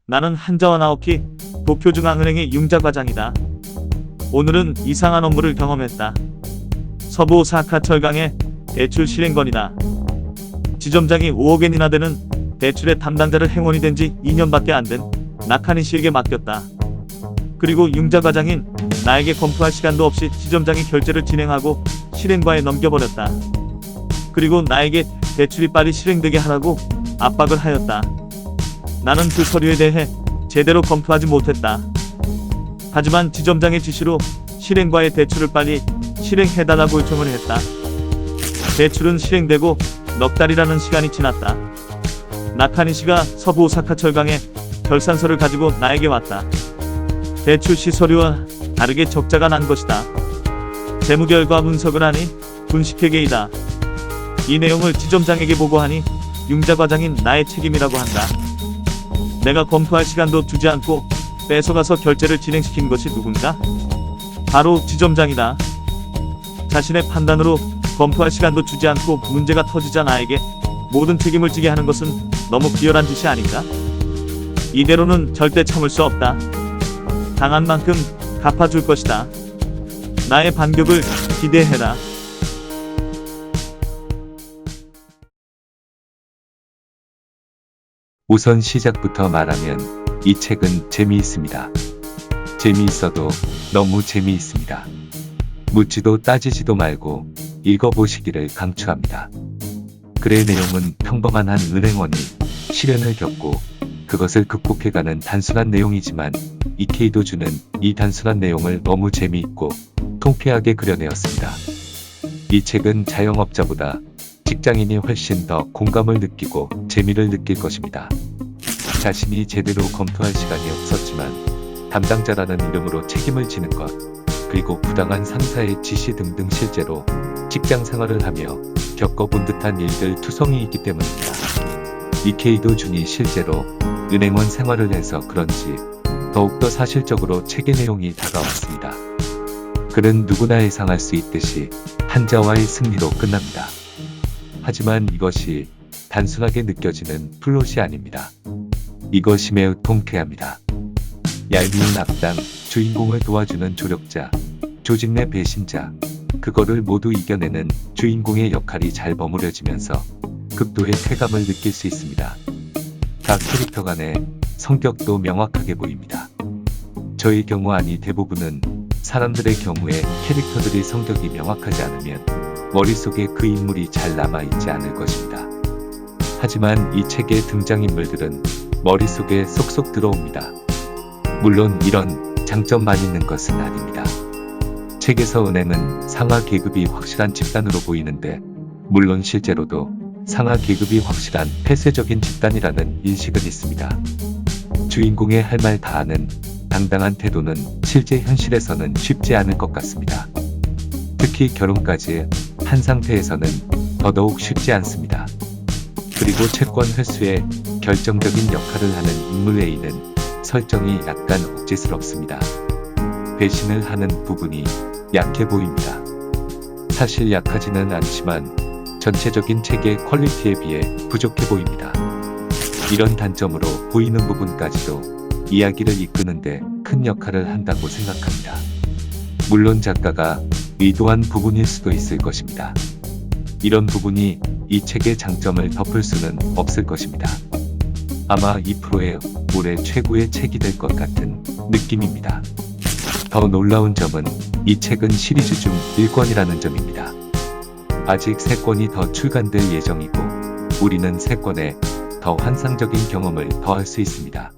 나는 한자와 나오키 도쿄중앙은행의 융자과장이다. 오늘은 이상한 업무를 경험했다. 서부 오사카 철강의 대출 실행건이다. 지점장이 5억엔이나 되는 대출의 담당자를 행원이 된 지 2년밖에 안 된 나카니 씨에게 맡겼다. 그리고 융자과장인 나에게 검토할 시간도 없이 지점장이 결제를 진행하고 실행과에 넘겨버렸다. 그리고 나에게 대출이 빨리 실행되게 하라고 압박을 하였다. 나는 그 서류에 대해 제대로 검토하지 못했다. 하지만 지점장의 지시로 실행과의 대출을 빨리 실행해달라고 요청을 했다. 대출은 실행되고 넉 달이라는 시간이 지났다. 나카니 씨가 서부 오사카 철강에 결산서를 가지고 나에게 왔다. 대출 시 서류와 다르게 적자가 난 것이다. 재무결과 분석을 하니 분식회계이다. 이 내용을 지점장에게 보고하니 융자과장인 나의 책임이라고 한다. 내가 검토할 시간도 두지 않고 뺏어가서 결제를 진행시킨 것이 누군가? 바로 지점장이다. 자신의 판단으로 검토할 시간도 주지 않고 문제가 터지자 나에게 모든 책임을 지게 하는 것은 너무 비열한 짓이 아닌가? 이대로는 절대 참을 수 없다. 당한 만큼 갚아줄 것이다. 나의 반격을 기대해라. 우선 시작부터 말하면 이 책은 재미있습니다. 재미있어도 너무 재미있습니다. 묻지도 따지지도 말고 읽어보시기를 강추합니다. 글의 내용은 평범한 한 은행원이 시련을 겪고 그것을 극복해가는 단순한 내용이지만 이케이도주는 이 단순한 내용을 너무 재미있고 통쾌하게 그려내었습니다. 이 책은 자영업자보다 직장인이 훨씬 더 공감을 느끼고 재미를 느낄 것입니다. 자신이 제대로 검토할 시간이 없었지만 담당자라는 이름으로 책임을 지는 것, 그리고 부당한 상사의 지시 등등 실제로 직장 생활을 하며 겪어본 듯한 일들 투성이 있기 때문입니다. 이케이도 준이 실제로 은행원 생활을 해서 그런지 더욱더 사실적으로 책의 내용이 다가왔습니다. 글은 누구나 예상할 수 있듯이 한자와의 승리로 끝납니다. 하지만 이것이 단순하게 느껴지는 플롯이 아닙니다. 이것이 매우 통쾌합니다. 얄미운 악당, 주인공을 도와주는 조력자, 조직 내 배신자, 그거를 모두 이겨내는 주인공의 역할이 잘 버무려지면서 극도의 쾌감을 느낄 수 있습니다. 각 캐릭터 간의 성격도 명확하게 보입니다. 저의 경우 아니 대부분은 사람들의 경우에 캐릭터들이 성격이 명확하지 않으면 머릿속에 그 인물이 잘 남아있지 않을 것입니다. 하지만 이 책의 등장인물들은 머릿속에 쏙쏙 들어옵니다. 물론 이런 장점만 있는 것은 아닙니다. 책에서 은행은 상하 계급이 확실한 집단으로 보이는데 물론 실제로도 상하 계급이 확실한 폐쇄적인 집단이라는 인식은 있습니다. 주인공의 할 말 다 하는 당당한 태도는 실제 현실에서는 쉽지 않을 것 같습니다. 특히 결혼까지 한 상태에서는 더더욱 쉽지 않습니다. 그리고 채권 회수에 결정적인 역할을 하는 인물 A는 설정이 약간 억지스럽습니다. 배신을 하는 부분이 약해 보입니다. 사실 약하지는 않지만 전체적인 책의 퀄리티에 비해 부족해 보입니다. 이런 단점으로 보이는 부분까지도 이야기를 이끄는데 큰 역할을 한다고 생각합니다. 물론 작가가 의도한 부분일 수도 있을 것입니다. 이런 부분이 이 책의 장점을 덮을 수는 없을 것입니다. 아마 2%의 올해 최고의 책이 될 것 같은 느낌입니다. 더 놀라운 점은 이 책은 시리즈 중 1권이라는 점입니다. 아직 3권이 더 출간될 예정이고 우리는 3권에 더 환상적인 경험을 더할 수 있습니다.